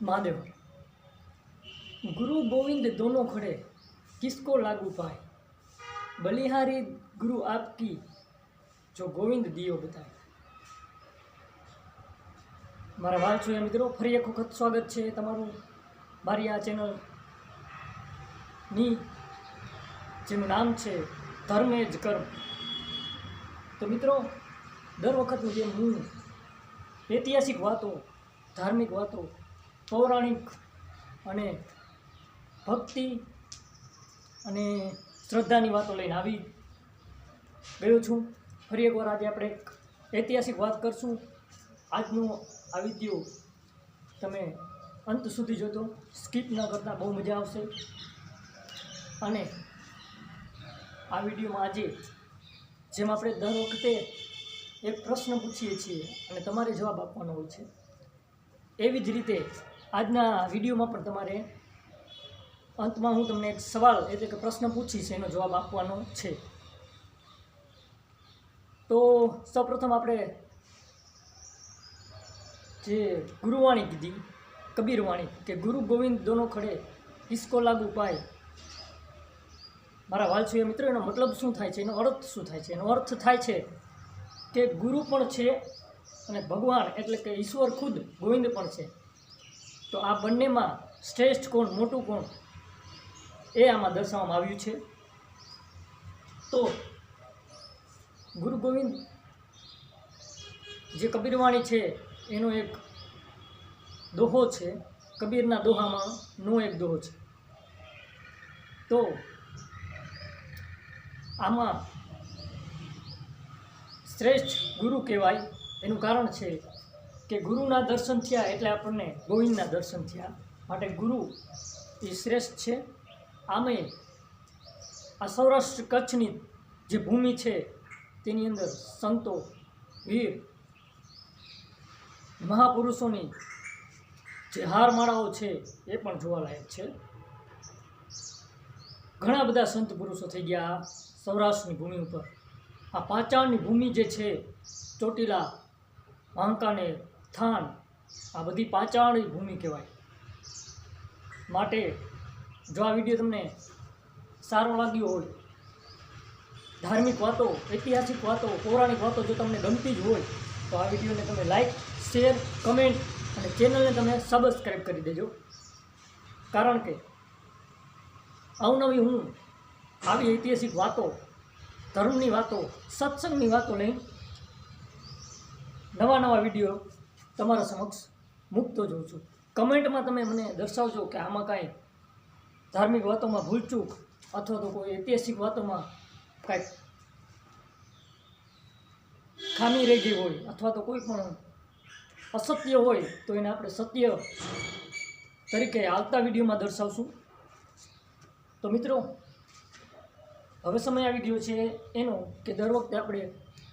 महादेव। गुरु गोविंद दोनों खड़े, किसको लागू पाए। बलिहारी गुरु आपकी, जो गोविंद दियो बताए। मारा वालछोया मित्रों, फरी एक वखत स्वागत है तमारू मारी आ चेनल नी, जेनु नाम है धर्मेज कर्म। तो मित्रों, दर वखत जे हूँ ऐतिहासिक बातों, धार्मिक बातों, पौराणिक अने भक्ति अने श्रद्धानी बातों लईने आवी गयो छूं। फरी एक वार आज आपणे एक ऐतिहासिक बात करशुं। आजनो आ विडियो तमे अंत सुधी जोजो, स्कीप न करता, बहु मजा आवशे। अने आ विडियोमां आजे जेम आपणे दर वखते एक प्रश्न पूछीए छीए अने तमारे जवाब आपवानो होय छे, एवी ज रीते आजना विडियोमां पण तमारे अंतमां हूँ तमने एक सवाल एटले के प्रश्न पूछीश, एनो जवाब आपवानो छे। तो सौप्रथम आपणे जे गुरुवाणी कीधी, कबीरवाणी के गुरु गोविंद दोनों खड़े, किसको लागू पाए। मारा वालछोया मित्रों, एनो मतलब शुं थाय छे, एनो अर्थ शुं थाय छे। एनो अर्थ थाय छे के गुरु पण छे अने भगवान एटले के ईश्वर खुद गोविंद पण छे। तो आ बंनेमां श्रेष्ठ कोण, मोटुं कोण, ए आमां दर्शाववामां आव्युं छे। तो गुरु गोविंद जे कबीरवाणी छे एनो एक दोहो छे, कबीरना दोहामां नो एक दोहो छे। तो आमां श्रेष्ठ गुरु कहेवाय एनुं कारण छे के गुरुना दर्शन थया एटले आपणने गोविंदना दर्शन थया, माटे गुरु ए श्रेष्ठ छे। आमे आ सौराष्ट्र कच्छनी जे भूमि छे तेनी अंदर संतो, वीर, महापुरुषोनी जे हारमाळाओ छे ए पण जोवालायक छे। घणा बधा संत पुरुषो थई गया सौराष्ट्રની भूमि पर। आ पाचाळनी भूमि जे छे, ચોટીલા, વાંકાનેર, થાન, आ बधी पाचाळनी भूमि कहेवाय। माटे जो आ विडियो तमने सारो लाग्यो होय, धार्मिक वातो, ऐतिहासिक वातो, पौराणिक वातो जो तमने गमती ज होय तो आ विडियो ने तमे लाइक, शेर, कमेंट अने चेनल ने तमे सब्सक्राइब करी देजो। कारण के अवनवी हूँ आवी ऐतिहासिक वातो, धर्मनी वातो, सत्संगनी वातो लईने नवा नवा विडियो तमारा समक्ष मूकतो जोઉં છું। कमेंट में तमे मने दर्शावजो कि आमां कांई धार्मिक वातों में भूलचूक अथवा तो कोई ऐतिहासिक वातों में कांई खामी रही गई होय अथवा तो कोई पण असत्य होय तो एने आपणे सत्य तरीके आवता विडियो में दर्शावशुं। तो मित्रों, हवे समय आ विडियो छे एनो के दर वखते आपणे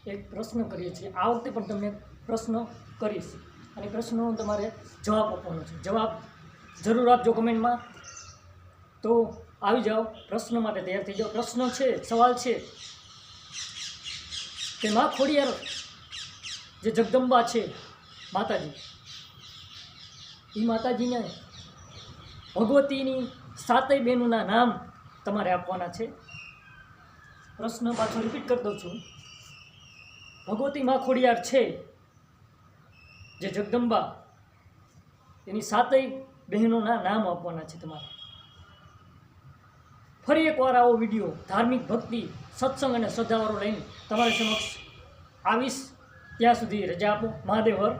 एक प्रश्न करीए छीए। आ वखते पण तमने प्रश्न करीश अने प्रश्नों तमारे जवाब आपवानो छे। जवाब जरूर आपजो कमेंट में। तो आवी जाओ, प्रश्न माटे तैयार थई जाओ। प्रश्न छे, सवाल छे कि मां खोडियार जे जगदंबा छे माताजी, ई माताजीने भगवतीनी सातेय बहेनोना नाम तमारे आपवाना छे। प्रश्न पाछो रिपीट कर दઉં છું। भगवती मां खोडियार छे जे जगदंबा, एनी सातेय बहेनोना नाम आपवाना छे तमारे। फरी एक वार आवो विडियो धार्मिक, भक्ति, सत्संग अने श्रद्धावाळो लईने तमारी समक्ष आवीश। त्यां सुधी रजा आपो। महादेव हर।